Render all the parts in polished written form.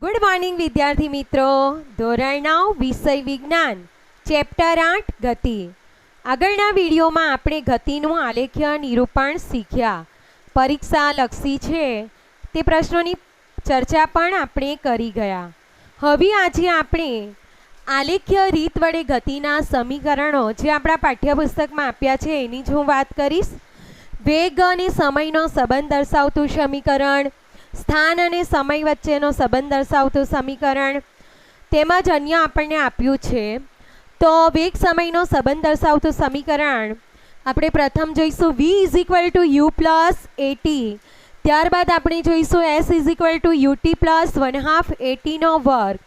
Good morning વિદ્યાર્થી મિત્રો. ધોરણ 9 વિષય વિજ્ઞાન ચેપ્ટર 8 ગતિ. આગળના વિડીયોમાં આપણે ગતિનું આલેખ્ય નિરૂપણ શીખ્યા. પરીક્ષા લક્ષી છે તે પ્રશ્નોની ચર્ચા પણ આપણે કરી ગયા. હવે આજે આપણે આલેખ્ય રીત વડે ગતિના સમીકરણો જે આપણા પાઠ્યપુસ્તકમાં આપ્યા છે એની જ હું વાત કરીશ. વેગ અને સમયનો સંબંધ દર્શાવતું સમીકરણ, સ્થાન અને સમય વચ્ચેનો સંબંધ દર્શાવતું સમીકરણ, તેમજ અન્ય આપણને આપ્યું છે. તો વેગ સમયનો સંબંધ દર્શાવતું સમીકરણ આપણે પ્રથમ જોઈશું v = u + at. ત્યારબાદ આપણે જોઈશું s = ut + 1/2 at²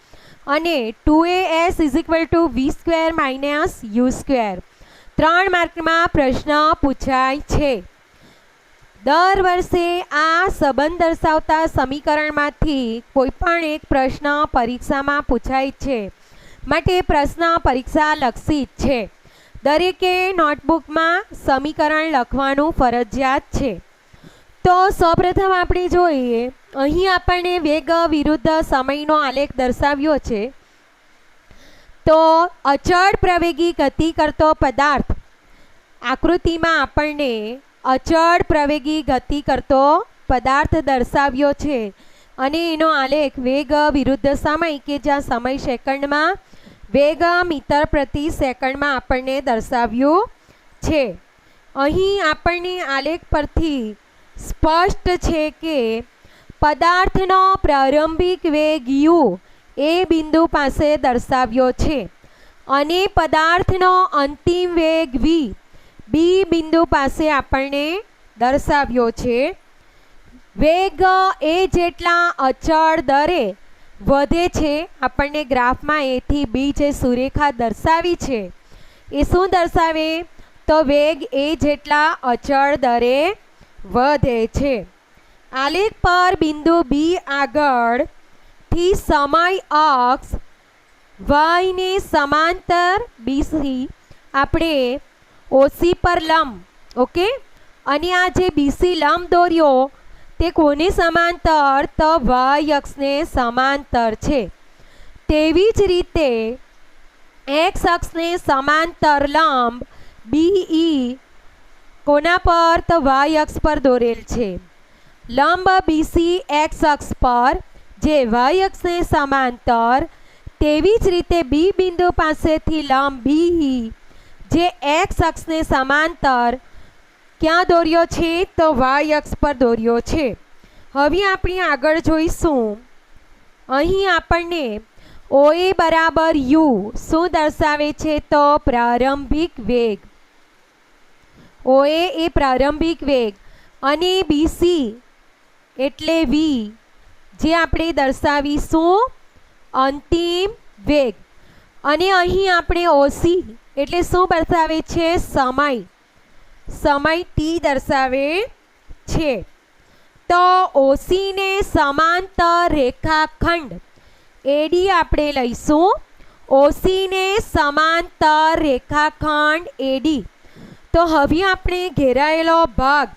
અને 2as = v² - u². 3 માર્કમાં પ્રશ્ન પૂછાય છે. દર વર્ષે આ સંબંધ દર્શાવતા સમીકરણમાંથી કોઈ પણ એક પ્રશ્ન પરીક્ષામાં પૂછાય છે, માટે પ્રશ્ન પરીક્ષા લક્ષી છે. દરેકે નોટબુકમાં સમીકરણ લખવાનું ફરજિયાત છે. તો સૌપ્રથમ આપણે જોઈએ, અહીં આપણને વેગ વિરુદ્ધ સમયનો આલેખ દર્શાવ્યો છે. તો અચળ પ્રવેગી ગતિ કરતો પદાર્થ આકૃતિમાં આપણને અચળ પ્રવેગી ગતિ કરતો પદાર્થ દર્શાવ્યો છે અને એનો આલેખ વેગ વિરુદ્ધ સમય કે જ્યાં સમય સેકન્ડમાં, વેગ મીટર પ્રતિ સેકન્ડમાં આપણને દર્શાવ્યું છે. અહીં આપણને આલેખ પરથી સ્પષ્ટ છે કે પદાર્થનો પ્રારંભિક વેગ u એ બિંદુ પાસે દર્શાવ્યો છે અને પદાર્થનો અંતિમ વેગ v બી બિંદુ પાસે આપણને દર્શાવ્યો છે. વેગ એ જેટલા અચળ દરે વધે છે, આપણને ગ્રાફમાં a થી b જે સુરેખા દર્શાવી છે એ શું દર્શાવે? તો વેગ એ જેટલા અચળ દરે વધે છે. આલેખ પર બિંદુ b આગળથી સમય અક્ષ y ને સમાંતર bc આપણે OC પર લંબ, ઓકે, અને આ જે BC લંબ દોર્યો તે કોને સમાંતર? તો y અક્ષને સમાંતર છે. તેવી જ રીતે x અક્ષને સમાંતર લંબ BE કોના પર? તો y અક્ષ પર દોરેલ છે. લંબ BC x અક્ષ પર જે y અક્ષને સમાંતર, તેવી જ રીતે B બિંદુ પાસેથી લંબ BE જે x અક્ષને સમાંતર ક્યાં દોર્યો છે? તો y અક્ષ પર દોર્યો છે. હવે આપણે આગળ જોઈશું. અહીં આપણને OA બરાબર u શું દર્શાવે છે? તો પ્રારંભિક વેગ. OA એ પ્રારંભિક વેગ અને BC એટલે v જે આપણે દર્શાવીશું અંતિમ વેગ. અને અહીં આપણે OC એટલે શું દર્શાવે છે? સમય. સમય t દર્શાવે છે. તો OC ને સમાંતર રેખાખંડ AD આપણે લઈશું. OC ને સમાંતર રેખાખંડ AD. તો હવે આપણે ઘેરાયેલો ભાગ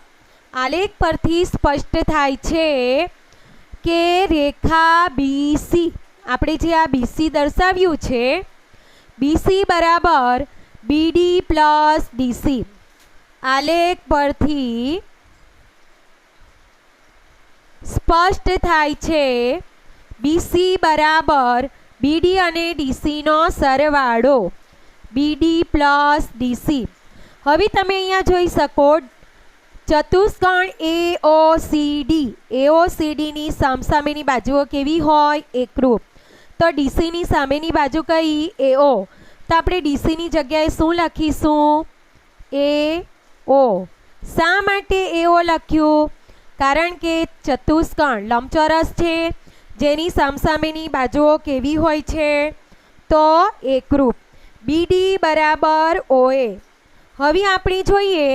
આલેખ પરથી સ્પષ્ટ થાય છે કે રેખા BC, આપણે જે આ BC દર્શાવ્યું છે, BC બરાબર BD + DC. આલેખ પરથી સ્પષ્ટ થાય છે BC બરાબર BD અને DC નો સરવાળો, BD + DC. હવે તમે અહીંયા જોઈ શકો ચતુષ્કોણ AOCD. AOCD ની સામસામેની બાજુઓ કેવી હોય? એકરૂપ. તો DC ની સામેની બાજુ કઈ? AO. તો આપણે DC ની જગ્યાએ શું લખીશું? AO. શા માટે AO લખ્યું? કારણ કે ચતુષ્કોણ લંબચોરસ છે જેની સામસામેની બાજુઓ કેવી હોય છે? તો એકરૂપ. BD બરાબર OA. હવે આપણે જોઈએ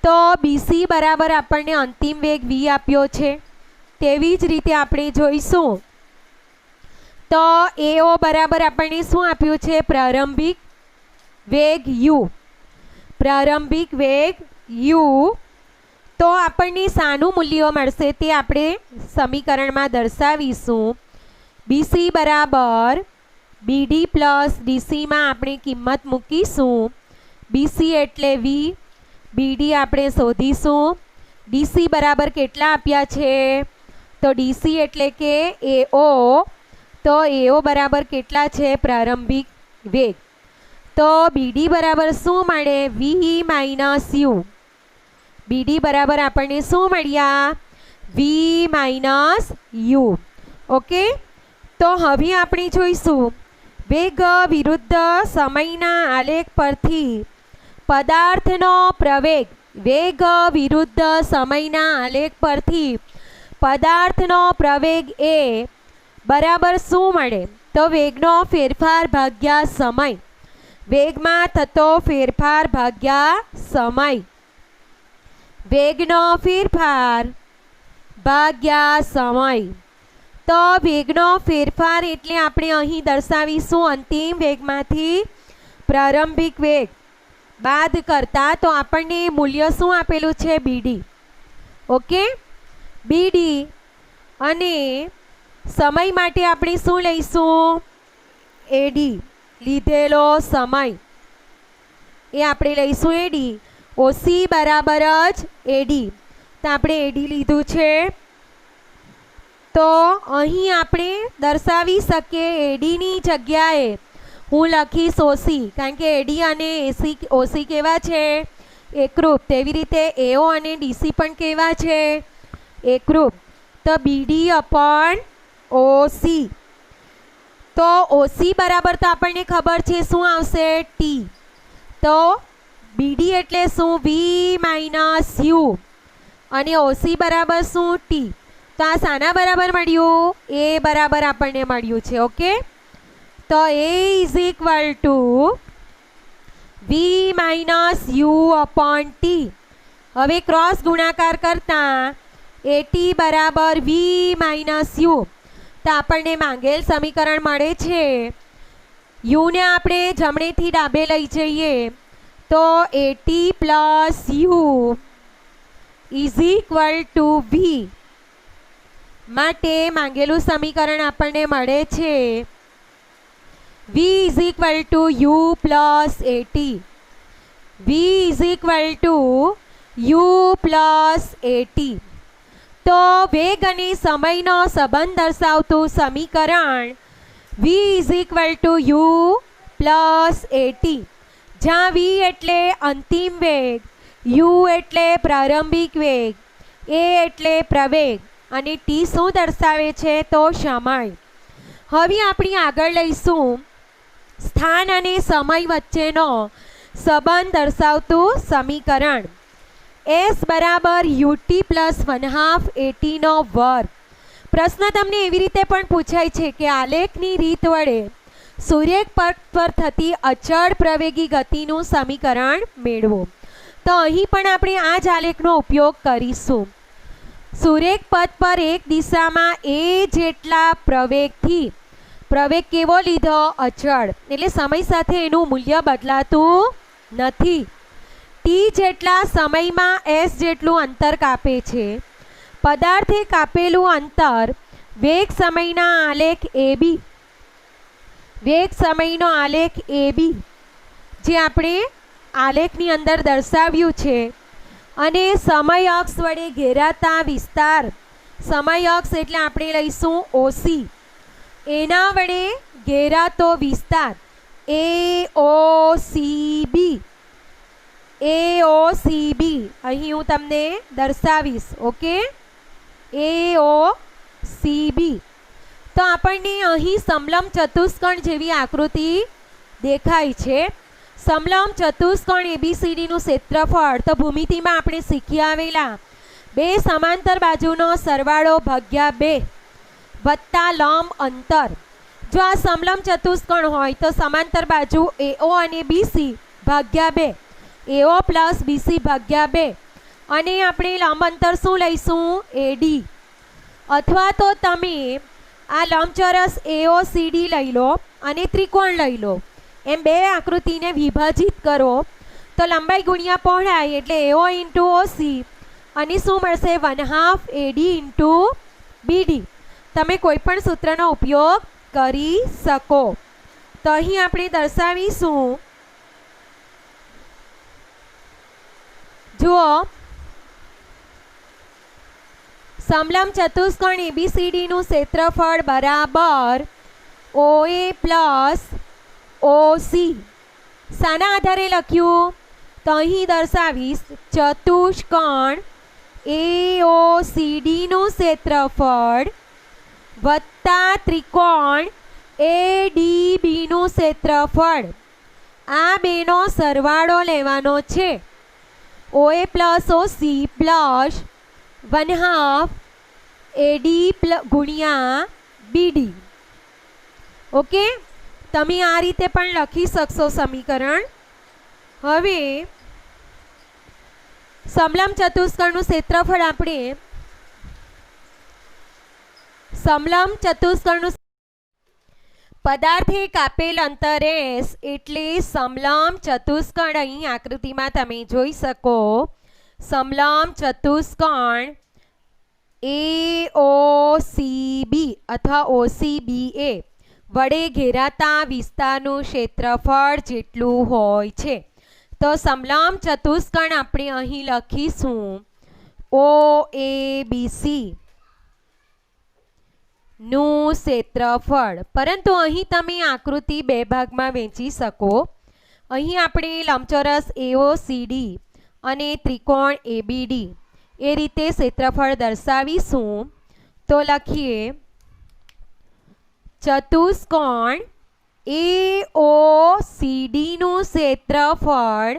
તો BC બરાબર આપણને અંતિમ વેગ v આપ્યો છે. તેવી જ રીતે આપણે જોઈશું તો AO બરાબર આપણને શું આપ્યું છે? પ્રારંભિક વેગ u. પ્રારંભિક વેગ u. તો આપણને શાનું મૂલ્ય મળશે તે આપણે સમીકરણમાં દર્શાવીશું. BC બરાબર BD પ્લસ DC માં આપણે કિંમત મૂકીશું. BC એટલે V, BD આપણે શોધીશું. DC બરાબર કેટલા આપ્યા છે? તો DC એટલે કે AO, તો AO બરાબર કેટલા છે? પ્રારંભિક વેગ. તો BD બરાબર શું મળે? V minus U. BD બરાબર આપણને શું મળ્યા? V minus U. ઓકે, તો હવે આપણે જોઈશું વેગ વિરુદ્ધ સમયના આલેખ પરથી પદાર્થનો પ્રવેગ. વેગ વિરુદ્ધ સમયના આલેખ પરથી પદાર્થનો પ્રવેગ એ બરાબર શું મળે? તો વેગનો ફેરફાર ભાગ્યા સમય. વેગમાં થતો ફેરફાર ભાગ્યા સમય. વેગનો ફેરફાર ભાગ્યા સમય. તો વેગનો ફેરફાર એટલે આપણે અહીં દર્શાવીશું અંતિમ વેગમાંથી પ્રારંભિક વેગ બાદ કરતા. તો આપણને મૂલ્ય શું આપેલું છે? BD. ઓકે, BD અને સમય માટે આપણે શું લઈશું? AD. લીધેલો સમય એ આપણે લઈશું AD. OC બરાબર જ AD. તો આપણે AD લીધું છે. તો અહીં આપણે દર્શાવી શકીએ AD ની જગ્યાએ હું લખીશ OC, કારણ કે AD અને OC કેવા છે? એકરૂપ. તેવી રીતે AO અને DC પણ કેવા છે? એકરૂપ. તો BD અપોન OC. તો OC બરાબર તો આપણને ખબર છે શું આવશે? T. તો BD એટલે શું? V માઇનસ U અને OC બરાબર શું? T. તો આ શાના બરાબર મળ્યું? A બરાબર આપણને મળ્યું છે. ઓકે, તો A is equal to V minus U upon T. હવે ક્રોસ ગુણાકાર કરતા AT બરાબર V માઇનસ U. તો આપણને માંગેલ સમીકરણ મળે છે. U ને આપણે જમણેથી ડાબે લઈ જઈએ તો AT plus U is equal to V. માટે માંગેલું સમીકરણ આપણને મળે છે V is equal to U plus AT. V is equal to U plus AT. તો વેગ અને સમયનો સંબંધ દર્શાવતું સમીકરણ V is equal to U plus AT. જ્યાં V એટલે અંતિમ વેગ, U એટલે પ્રારંભિક વેગ, A એટલે પ્રવેગ અને T શું દર્શાવે છે? તો સમય. હવે આપણે આગળ લઈશું સ્થાન અને સમય વચ્ચેનો સંબંધ દર્શાવતું સમીકરણ. S બરાબર UT પ્લસ 1/2 AT નો વર્ગ. પ્રશ્ન તમને એવી રીતે પણ પૂછાય છે કે આલેખની રીત વડે સૂર્યક પથ પર થતી અચળ પ્રવેગી ગતિનું સમીકરણ મેળવો. તો અહીં પણ આપણે આ જ આલેખનો ઉપયોગ કરીશું. સૂર્યક પથ પર એક દિશામાં A જેટલા પ્રવેગથી, પ્રવેગ કેવો લીધો? અચળ, એટલે સમય સાથે એનું મૂલ્ય બદલાતું નથી. T જેટલા સમયમાં S જેટલું અંતર કાપે છે. પદાર્થે કાપેલું અંતર વેગ સમયના આલેખ AB, વેગ સમયનો આલેખ AB જે આપણે આલેખની અંદર દર્શાવ્યું છે, અને સમય અક્ષ વડે ઘેરાતા વિસ્તાર, સમય અક્ષ એટલે આપણે લઈશું OC, એના વડે ઘેરાતો વિસ્તાર AOCB. AOCB અહીં હું તમને દર્શાવીશ. Okay, AOCB. તો આપણને અહીં સમલંબ ચતુષ્કોણ જેવી આકૃતિ દેખાય છે. સમલંબ ચતુષ્કોણ ABCD નું ક્ષેત્રફળ તો ભૂમિતિમાં આપણે શીખી આવેલા બે સમાંતર બાજુનો સરવાળો ભાગ્યા 2 વત્તા લંબ અંતર. જો આ સમલંબ ચતુષ્કોણ હોય તો સમાંતર બાજુ AO અને BC ભાગ્યા 2, AO પ્લસ BC ભાગ્યા 2, અને આપણે લંબ અંતર શું લઈશું? AD. અથવા તો તમે આ લંબચોરસ AOCD લઈ લો અને ત્રિકોણ લઈ લો. એમ બે આકૃતિને વિભાજિત કરો તો લંબાઈ ગુણ્યા પહોળાઈ એટલે AO ઇન્ટુ OC, અને શું મળશે? 1/2 AD ઇન્ટુ BD. તો તમે કોઈ પણ સૂત્રનો ઉપયોગ કરી શકો. તો અહીં આપણે દર્શાવીશું, જુઓ, સમલંબ ચતુષ્કોણ ABCDનું ક્ષેત્રફળ બરાબર OA પ્લસ OC. શાના આધારે લખ્યું? તો અહીં દર્શાવીશ ચતુષ્કોણ AOCDનું ક્ષેત્રફળ વત્તા ત્રિકોણ ADBનું ક્ષેત્રફળ. આ બેનો સરવાળો લેવાનો છે. OA plus OC plus 1/2 AD ગુણ્યા BD. ઓકે, તમે આ રીતે પણ લખી શકશો સમીકરણ. હવે સમલંબ ચતુષ્કોણનું ક્ષેત્રફળ આપણે પદાર્થે કાપેલ અંતર S એટલે સમલંબ ચતુષ્કોણ. અહીં આકૃતિમાં તમે જોઈ શકો સમલંબ ચતુષ્કોણ AOCB અથવા OCBA વડે ઘેરાતા વિસ્તારનું ક્ષેત્રફળ જેટલું હોય છે. તો સમલંબ ચતુષ્કોણ આપણે અહીં લખીશું OABC નું ક્ષેત્રફળ. પરંતુ અહીં તમે આકૃતિ બે ભાગમાં વહેંચી શકો. અહીં આપણે લંબચોરસ AOCD અને ત્રિકોણ ABD એ રીતે ક્ષેત્રફળ દર્શાવીશું. તો લખીએ ચતુષ્કોણ AOCDનું ક્ષેત્રફળ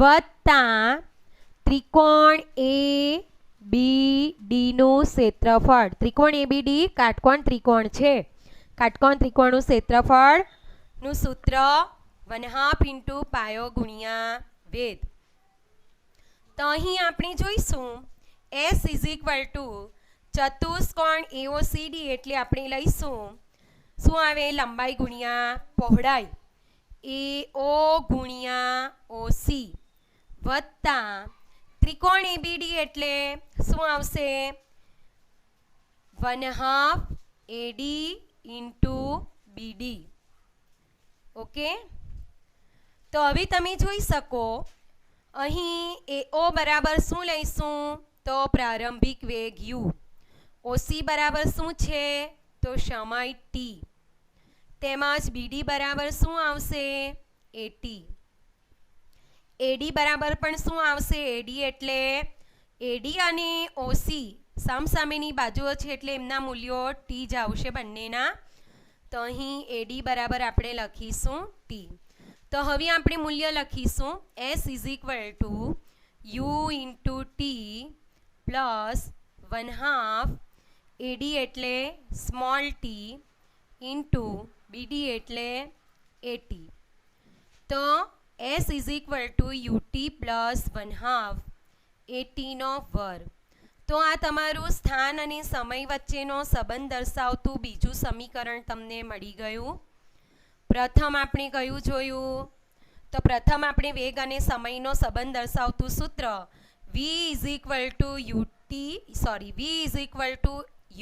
વત્તા ત્રિકોણ ABDનું ક્ષેત્રફળ. ત્રિકોણ ABD કાટકોણ ત્રિકોણ છે. કાટકોણ ત્રિકોણનું ક્ષેત્રફળનું સૂત્ર 1/2 પાયો ગુણ્યા વેધ. તો અહીં આપણે જોઈશું S ચતુષ્કોણ AOCD એટલે આપણે લઈશું શું આવે? લંબાઈ ગુણ્યા પહોળાઈ AO ગુણ્યા OC વત્તા ત્રિકોણ ABD એટલે શું આવશે? 1/2 AD ઇન્ટુ BD. ઓકે, તો હવે તમે જોઈ શકો અહીં AO બરાબર શું લઈશું? તો પ્રારંભિક વેગ U. OC બરાબર શું છે? તો સમય T. તેમજ BD બરાબર શું આવશે? AT. AD બરાબર પણ શું આવશે? AD એટલે AD અને OC સામસામેની બાજુઓ છે એટલે એમના મૂલ્યો T જ આવશે બંનેના. તો અહીં AD બરાબર આપણે લખીશું T. તો હવે આપણે મૂલ્ય લખીશું S U into T plus 1/2 AD એટલે સ્મોલ t ઇન્ટુ BD એટલે AT. તો S UT પ્લસ 1/2 AT નો વર્ગ. તો આ તમારું સ્થાન અને સમય વચ્ચેનો સંબંધ દર્શાવતું બીજું સમીકરણ તમને મળી ગયું. પ્રથમ આપણે કયું જોયું? તો પ્રથમ આપણે વેગ અને સમયનો સંબંધ દર્શાવતું સૂત્ર V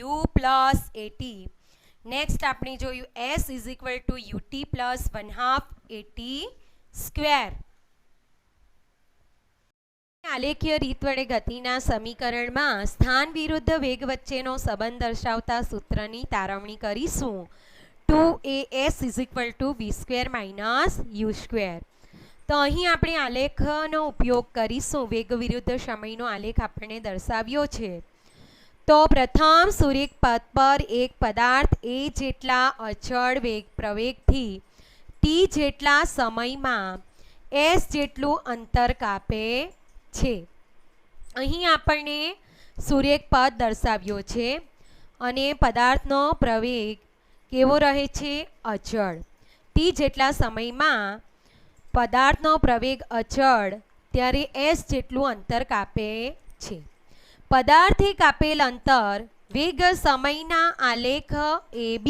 U plus AT. Next આપણે જોયું S UT plus 1/2 AT square. આલેખીય રીત વડે ગતિના સમીકરણમાં સ્થાન વિરુદ્ધ વેગ વચ્ચેનો સંબંધ દર્શાવતા સૂત્રની તારવણી કરીશું. 2AS V² - U². તો અહીં આપણે આલેખનો ઉપયોગ કરીશું. વેગ વિરુદ્ધ સમયનો આલેખ આપણે દર્શાવ્યો છે. તો પ્રથમ સુરેખ પથ પર એક પદાર્થ A જેટલા અચળ પ્રવેગથી T જેટલા સમયમાં S જેટલું અંતર કાપે છે. અહીં આપણને સુરેખ પથ દર્શાવ્યો છે અને પદાર્થનો પ્રવેગ કેવો રહે છે? અચળ. T જેટલા સમયમાં પદાર્થનો પ્રવેગ અચળ ત્યારે S જેટલું અંતર કાપે છે. પદાર્થે કાપેલ અંતર વેગ સમયના આલેખ AB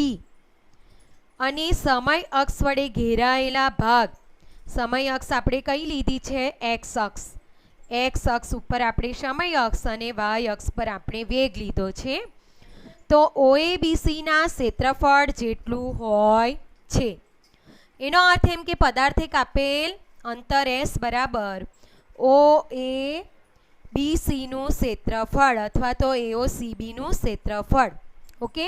અને સમય અક્ષ વડે ઘેરાયેલા ભાગ. સમય અક્ષ આપણે કઈ લીધી છે? X અક્ષ. X અક્ષ ઉપર આપણે સમય અક્ષ અને Y અક્ષ પર આપણે વેગ લીધો છે. તો તો OABCના ક્ષેત્રફળ જેટલું હોય છે. એનો અર્થ એમ કે પદાર્થિક આપેલ અંતર S બરાબર OABCનું ક્ષેત્રફળ અથવા તો AOCBનું ક્ષેત્રફળ. ઓકે,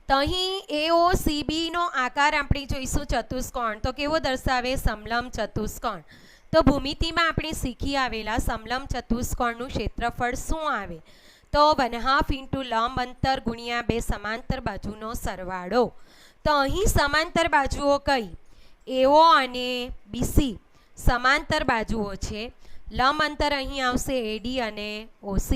તો અહીં AOCBનો આકાર આપણે જોઈશું ચતુષ્કોણ. તો કેવો દર્શાવે? સમલંબ ચતુષ્કોણ. તો ભૂમિતિમાં આપણે શીખી આવેલા સમલંબ ચતુષ્કોણનું ક્ષેત્રફળ શું આવે? તો 1/2 ઇન્ટુ લંબ અંતર ગુણ્યા 2 સમાંતર બાજુનો સરવાળો. તો અહીં સમાંતર બાજુઓ કઈ? AO અને BC સમાંતર બાજુઓ છે. લંબ અંતર અહીં આવશે AD અને OC.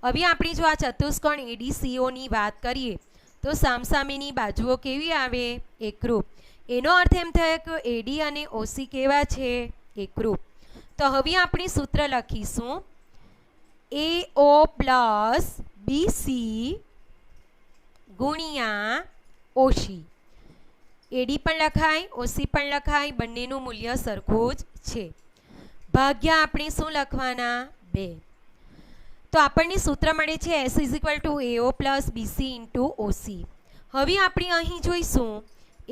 હવે આપણે જો આ ચતુષ્કોણ ADCOની વાત કરીએ તો સામસામેની બાજુઓ કેવી આવે? એકરૂપ. એનો અર્થ એમ થાય કે AD અને OC કેવા છે? એકરૂપ. તો હવે આપણે સૂત્ર લખીશું AO પ્લસ BC ગુણ્યા OC. AD પણ લખાય, OC પણ લખાય, બંનેનું મૂલ્ય સરખું જ છે. ભાગ્યા આપણે શું લખવાના? 2. તો આપણને સૂત્ર મળે છે S AO plus BC into OC. હવે આપણે અહીં જોઈશું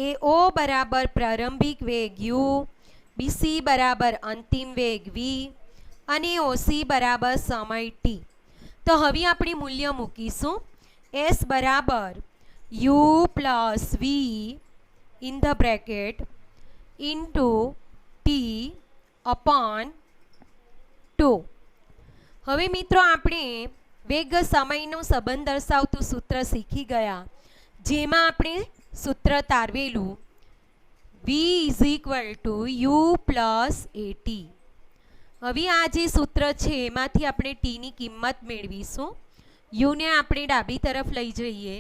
AO બરાબર પ્રારંભિક વેગ U, BC બરાબર અંતિમ વેગ V અને OC બરાબર સમય T. તો હવે આપણે મૂલ્ય મૂકીશું S બરાબર U plus V in the bracket into T upon 2. હવે મિત્રો આપણે વેગ સમયનો સંબંધ દર્શાવતું સૂત્ર શીખી ગયા, જેમાં આપણે સૂત્ર તારવેલું V U પ્લસ AT. હવે આ જે સૂત્ર છે એમાંથી આપણે ટીની કિંમત મેળવીશું. યુને આપણે ડાબી તરફ લઈ જઈએ.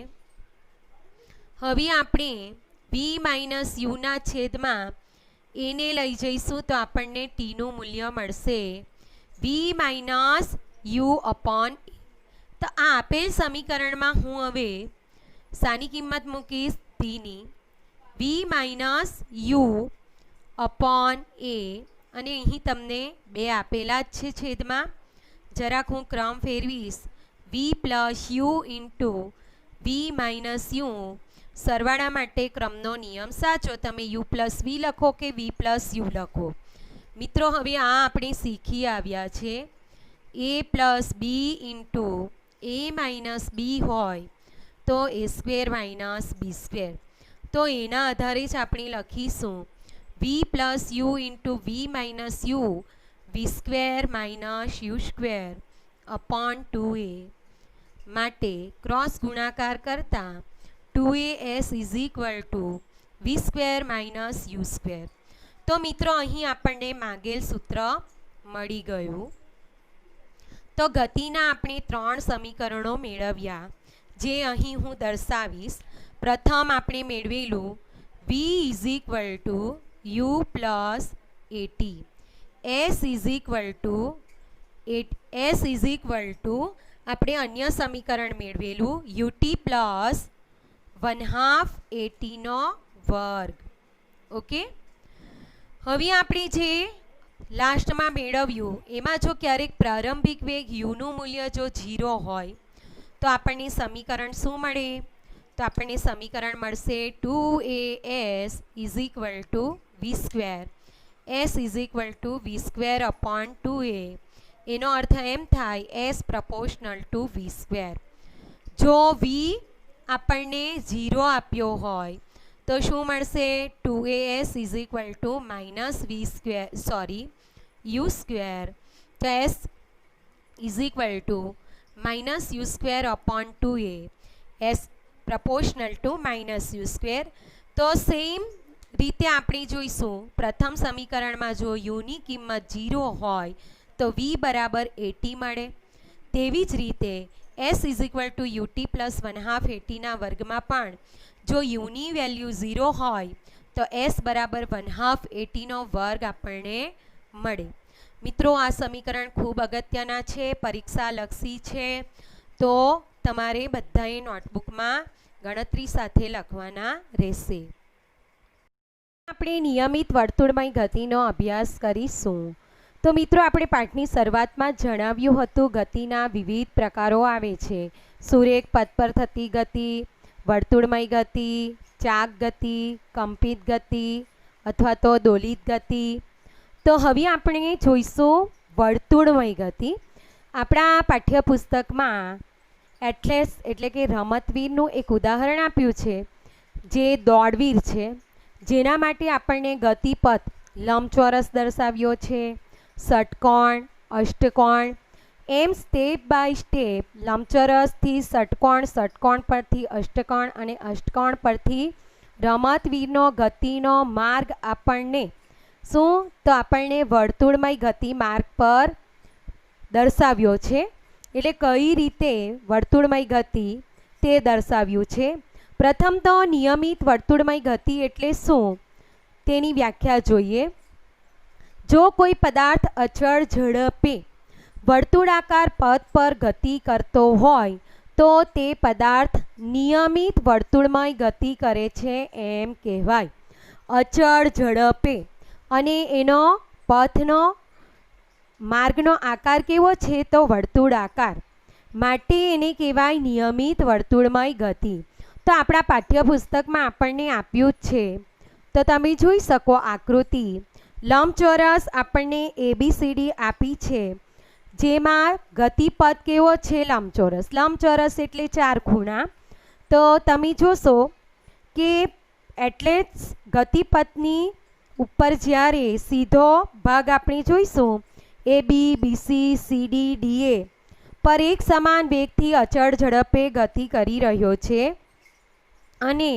હવે આપણે V માઇનસ યુના છેદમાં એને લઈ જઈશું તો આપણને ટીનું મૂલ્ય મળશે V minus you upon A. તો આ આપેલ સમીકરણમાં હું હવે શાની કિંમત મૂકીશ? ટીની. V minus you upon A અને અહીં તમને 2 આપેલા જ છે છેદમાં. જરાક હું ક્રમ ફેરવીશ. V plus you into V minus you. સરવાળા માટે ક્રમનો નિયમ સાચો. તમે U પ્લસ V લખો કે V પ્લસ યુ લખો. મિત્રો હવે આ આપણે શીખી આવ્યા છે A plus B into A minus B હોય તો A² માઇનસ B². તો એના આધારે જ આપણે લખીશું V plus you into V minus you V² minus U² upon 2A. માટે ક્રોસ ગુણાકાર કરતાં 2AS is equal to V² minus U². તો મિત્રો અહીં આપણને માંગેલ સૂત્ર મળી ગયું. તો ગતિના આપણે 3 સમીકરણો મેળવ્યા, જે અહીં હું દર્શાવીશ. પ્રથમ આપણે મેળવેલું V is equal to U plus AT. S is equal to આપણે અન્ય સમીકરણ મેળવેલું UT પ્લસ 1/2 AT નો વર્ગ. ઓકે, હવે આપણે જે લાસ્ટમાં મેળવ્યું એમાં જો ક્યારેક પ્રારંભિક વેગ યુનું મૂલ્ય જો 0 હોય તો આપણને સમીકરણ શું મળે? તો આપણને સમીકરણ મળશે 2AS is equal to V². S is equal to V² upon 2A. એનો અર્થ એમ થાય S પ્રપોર્શનલ ટુ V². જો V આપણને 0 આપ્યો હોય તો શું મળશે? 2AS is equal to minus U². તો S is equal to minus U² upon 2A. S proportional two minus U². તો સેમ રીતે આપણે જોઈશું પ્રથમ સમીકરણમાં જો યુની કિંમત 0 હોય તો V બરાબર AT મળે. તેવી જ રીતે S is equal to UT plus 1/2 AT ના વર્ગમાં પણ જો યુની વેલ્યુ 0 હોય તો S બરાબર 1/2 AT નો વર્ગ આપણને મળે. મિત્રો આ સમીકરણ ખૂબ અગત્યના છે, પરીક્ષાલક્ષી છે, તો તમારે બધાએ નોટબુકમાં ગણતરી સાથે લખવાના રહેશે. આપણે નિયમિત વર્તુળમય ગતિનો અભ્યાસ કરીશું. તો મિત્રો આપણે પાઠની શરૂઆતમાં જ જણાવ્યું હતું ગતિના વિવિધ પ્રકારો આવે છે. સુરેખ પથ પર થતી ગતિ, વર્તુળમય ગતિ, ચાક ગતિ, કંપિત ગતિ અથવા તો દોલિત ગતિ. તો હવે આપણે જોઈશું વર્તુળમય ગતિ. આપણા પાઠ્યપુસ્તકમાં એથ્લેટ્સ એટલે કે રમતવીરનું એક ઉદાહરણ આપ્યું છે જે દોડવીર છે, જેના માટે આપણને ગતિપથ લંબચોરસ દર્શાવ્યો છે, ષટકોણ, અષ્ટકોણ, એમ સ્ટેપ બાય સ્ટેપ લંબચોરસથી ષટકોણ, ષટકોણ પરથી અષ્ટકોણ અને અષ્ટકોણ પરથી રમતવીરનો ગતિનો માર્ગ આપણને આપણને વર્તુળમય ગતિ માર્ગ પર દર્શાવ્યો છે. એટલે કઈ રીતે વર્તુળમય ગતિ તે દર્શાવ્યું છે. પ્રથમ તો નિયમિત વર્તુળમય ગતિ એટલે શું તેની વ્યાખ્યા જોઈએ. જો કોઈ પદાર્થ અચળ ઝડપે વર્તુળાકાર પથ પર ગતિ કરતો હોય તો તે પદાર્થ નિયમિત વર્તુળમય ગતિ કરે છે એમ કહેવાય. અચળ ઝડપે અને એનો પથનો માર્ગનો આકાર કેવો છે તો વર્તુળાકાર, માટે એને કહેવાય નિયમિત વર્તુળમય ગતિ. તો આપણા પાઠ્યપુસ્તકમાં આપણને આપ્યું જ છે, તો તમે જોઈ શકો આકૃતિ. લંબચોરસ આપણને ABCD આપી છે, જેમાં ગતિપથ કેવો છે લંબચોરસ. લંબચોરસ એટલે 4 ખૂણા. તો તમે જોશો કે એથ્લેટ્સ ગતિપથની ઉપર જ્યારે સીધો ભાગ આપણે જોઈશું AB, BC, CD, DA પર એક સમાન વેગથી અચળ ઝડપે ગતિ કરી રહ્યો છે અને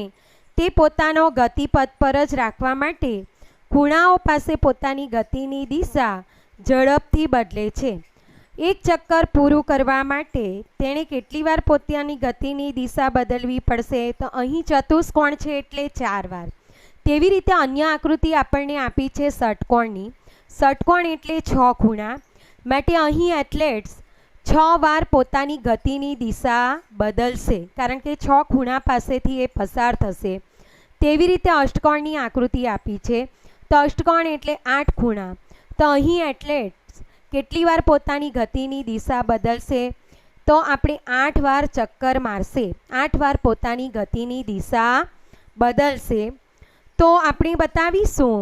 તે પોતાનો ગતિપથ પર જ રાખવા માટે ખૂણાઓ પાસે પોતાની ગતિની દિશા ઝડપથી બદલે છે. એક ચક્કર પૂરું કરવા માટે તેણે કેટલી વાર પોતાની ગતિની દિશા બદલવી પડશે તો અહીં ચતુષ્કોણ છે એટલે 4 વાર. તેવી રીતે અન્ય આકૃતિ આપણને આપી છે ષટકોણની. ષટકોણ એટલે 6 ખૂણા, માટે અહીં એથ્લેટ્સ 6 વાર પોતાની ગતિની દિશા બદલશે કારણ કે 6 ખૂણા પાસેથી એ પસાર થશે. તેવી રીતે અષ્ટકોણની આકૃતિ આપી છે. તો અષ્ટકોણ એટલે 8 ખૂણા. તો અહીં એથ્લેટ્સ કેટલી વાર પોતાની ગતિની દિશા બદલશે તો આપણે 8 વાર ચક્કર મારશે, 8 વાર પોતાની ગતિની દિશા બદલશે. તો આપણે બતાવીશું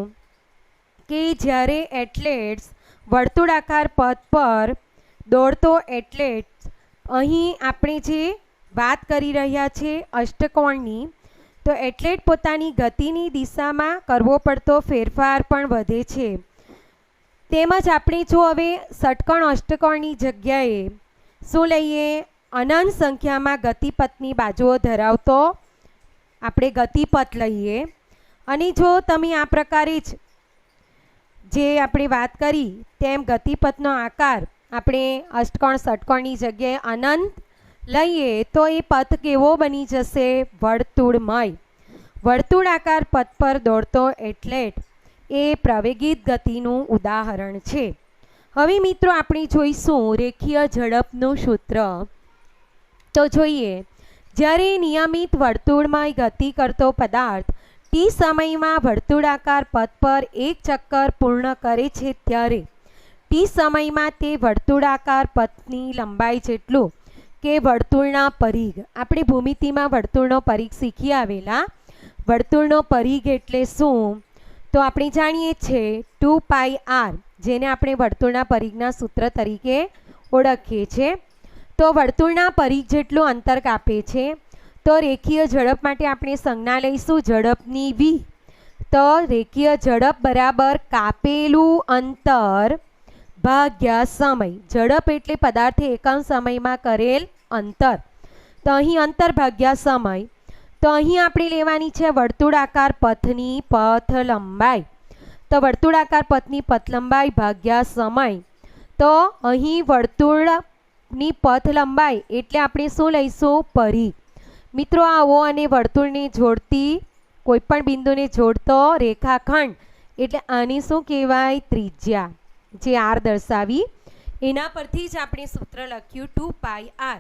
કે જ્યારે એથ્લેટ્સ વર્તુળાકાર પથ પર દોડતો એથ્લેટ્સ, અહીં આપણે જે વાત કરી રહ્યા છે અષ્ટકોણની, તો એથ્લેટ પોતાની ગતિની દિશામાં કરવો પડતો ફેરફાર પણ વધે છે. તેમજ આપણે જો હવે ષટકોણ અષ્ટકોણની જગ્યાએ શું લઈએ, અનંત સંખ્યામાં ગતિપથની બાજુઓ ધરાવતો આપણે ગતિપથ લઈએ. અને જો તમે આ પ્રકારે જ જે આપણે વાત કરી તેમ ગતિપથનો આકાર આપણે અષ્ટકોણ ષટકોણની જગ્યાએ અનંત લઈએ તો એ પથ કેવો બની જશે, વર્તુળમય. વર્તુળાકાર પથ પર દોડતો એથ્લેટ એ પ્રવેગિત ગતિનું ઉદાહરણ છે. હવે મિત્રો આપણે જોઈશું રેખીય ઝડપનું સૂત્ર. તો જોઈએ, જ્યારે નિયમિત વર્તુળમય ગતિ કરતો પદાર્થ T સમયમાં વર્તુળાકાર પથ પર એક ચક્કર પૂર્ણ કરે છે ત્યારે T સમયમાં તે વર્તુળાકાર પથની લંબાઈ જેટલું કે વર્તુળના પરિઘ, આપણે ભૂમિતિમાં વર્તુળનો પરિઘ શીખી આવેલા. વર્તુળનો પરિઘ એટલે શું તો આપણે જાણીએ છીએ 2πr, જેને આપણે વર્તુળના પરિઘના સૂત્ર તરીકે ઓળખીએ છીએ. તો વર્તુળના પરિઘ જેટલું અંતર કાપે છે. તો રેખીય ઝડપ માટે આપણે સંજ્ઞા લઈશું ઝડપની V. તો રેખીય ઝડપ બરાબર કાપેલું અંતર ભાગ્યા સમય. ઝડપ એટલે પદાર્થે એકમ સમયમાં કરેલ અંતર. તો અહીં અંતર ભાગ્યા સમય. તો અહીં આપણે લેવાની છે વર્તુળાકાર પથની પથ લંબાઈ. તો વર્તુળાકાર પથની પથ લંબાઈ ભાગ્યા સમય. તો અહીં વર્તુળની પથ લંબાઈ એટલે આપણે શું લઈશું, પરિઘ. મિત્રો આવો અને વર્તુળને જોડતી કોઈપણ બિંદુને જોડતો રેખાખંડ એટલે આની શું કહેવાય, ત્રિજ્યા. જે R દર્શાવી એના પરથી જ આપણે સૂત્ર લખ્યું 2πr.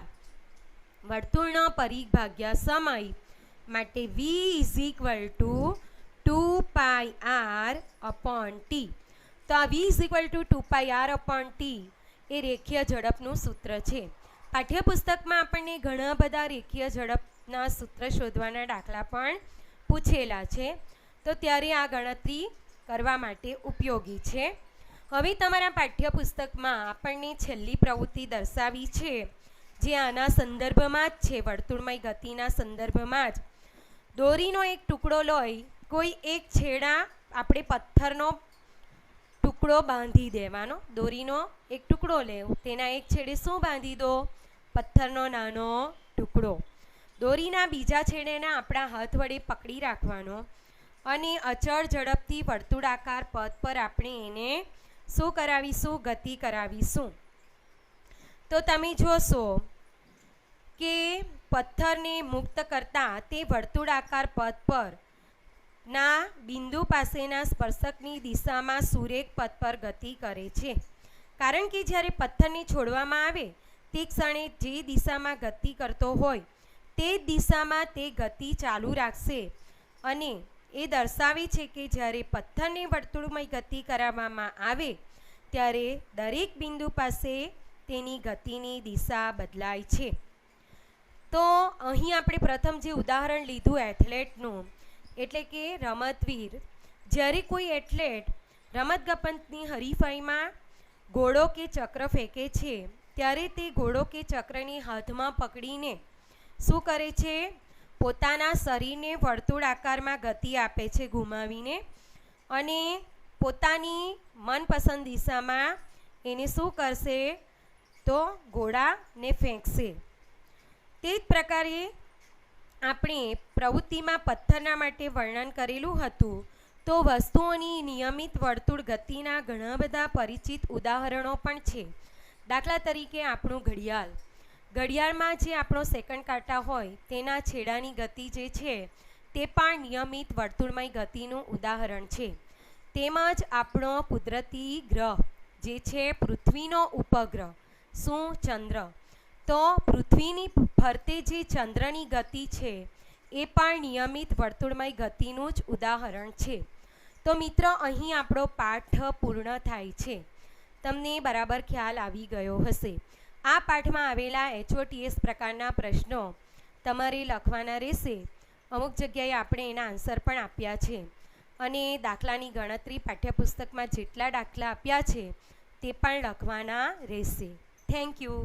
વર્તુળનો પરિઘ ભાગ્યા સમય માટે V = 2πr/t. તો આ v = 2πr/t એ રેખીય ઝડપનું સૂત્ર છે. પાઠ્યપુસ્તકમાં આપણને ઘણા બધા રેખીય ઝડપના સૂત્ર શોધવાના દાખલા પણ પૂછેલા છે, તો ત્યારે આ ગણતરી કરવા માટે ઉપયોગી છે. હવે તમારા પાઠ્યપુસ્તકમાં આપણને છેલ્લી પ્રવૃત્તિ દર્શાવી છે, જે આના સંદર્ભમાં જ છે, વર્તુળમય ગતિના સંદર્ભમાં જ. દોરીનો એક ટુકડો લઈ કોઈ એક છેડા આપણે પથ્થરનો ટુકડો બાંધી દેવાનો. દોરીનો એક ટુકડો લેવો, તેના એક છેડે શું બાંધી દો? પથ્થરનો નાનો ટુકડો. દોરીના બીજા છેડેને આપણા હાથ વડે પકડી રાખવાનો અને અચળ ઝડપથી વર્તુળાકાર પથ પર આપણે એને શું કરાવીશું? ગતિ કરાવીશું. તો તમે જોશો કે પથ્થરને મુક્ત કરતા તે વર્તુળાકાર પથ પર ના બિંદુ પાસેના સ્પર્શકની દિશામાં સુરેખ પથ પર ગતિ કરે છે. કારણ કે જ્યારે પથ્થરને છોડવામાં આવે તે ક્ષણે જે દિશામાં ગતિ કરતો હોય તે જ દિશામાં તે ગતિ ચાલુ રાખશે, અને એ દર્શાવે છે કે જ્યારે પથ્થરને વર્તુળમય ગતિ કરાવવામાં આવે ત્યારે દરેક બિંદુ પાસે તેની ગતિની દિશા બદલાય છે. તો અહીં આપણે પ્રથમ જે ઉદાહરણ લીધું એથ્લેટનું, એટલે કે રમતવીર, જ્યારે કોઈ એથ્લેટ રમતગમતની હરીફાઈમાં ઘોડો કે ચક્ર ફેંકે છે ત્યારે તે ઘોડો કે ચક્રને હાથમાં પકડીને શું કરે છે? પોતાના શરીરને વર્તુળ આકારમાં ગતિ આપે છે ઘુમાવીને, અને પોતાની મનપસંદ દિશામાં એને શું કરશે? તો ઘોડાને ફેંકશે. તે જ પ્રકારે આપણે પ્રવૃત્તિમાં પથ્થરના માટે વર્ણન કરેલું હતું, તો વસ્તુઓની નિયમિત વર્તુળ ગતિના ઘણા બધા પરિચિત ઉદાહરણો પણ છે. દાખલા તરીકે આપણું ઘડિયાળ. ઘડિયાળમાં જે આપણો સેકન્ડ કાંટા હોય તેના છેડાની ગતિ જે છે તે પણ નિયમિત વર્તુળમય ગતિનું ઉદાહરણ છે. તેમજ આપણો કુદરતી ગ્રહ જે છે પૃથ્વીનો ઉપગ્રહ, શું? ચંદ્ર. તો પૃથ્વીની ફરતે જે ચંદ્રની ગતિ છે એ પણ નિયમિત વર્તુળમય ગતિનું જ ઉદાહરણ છે. તો મિત્રો, અહીં આપણો પાઠ પૂર્ણ થાય છે. તમને બરાબર ખ્યાલ આવી ગયો હશે. આ પાઠમાં આવેલા HOTS પ્રકારના પ્રશ્નો તમારે લખવાના રહેશે. અમુક જગ્યાએ આપણે એના આન્સર પણ આપ્યા છે, અને દાખલાની ગણતરી પાઠ્યપુસ્તકમાં જેટલા દાખલા આપ્યા છે તે પણ લખવાના રહેશે. Thank you.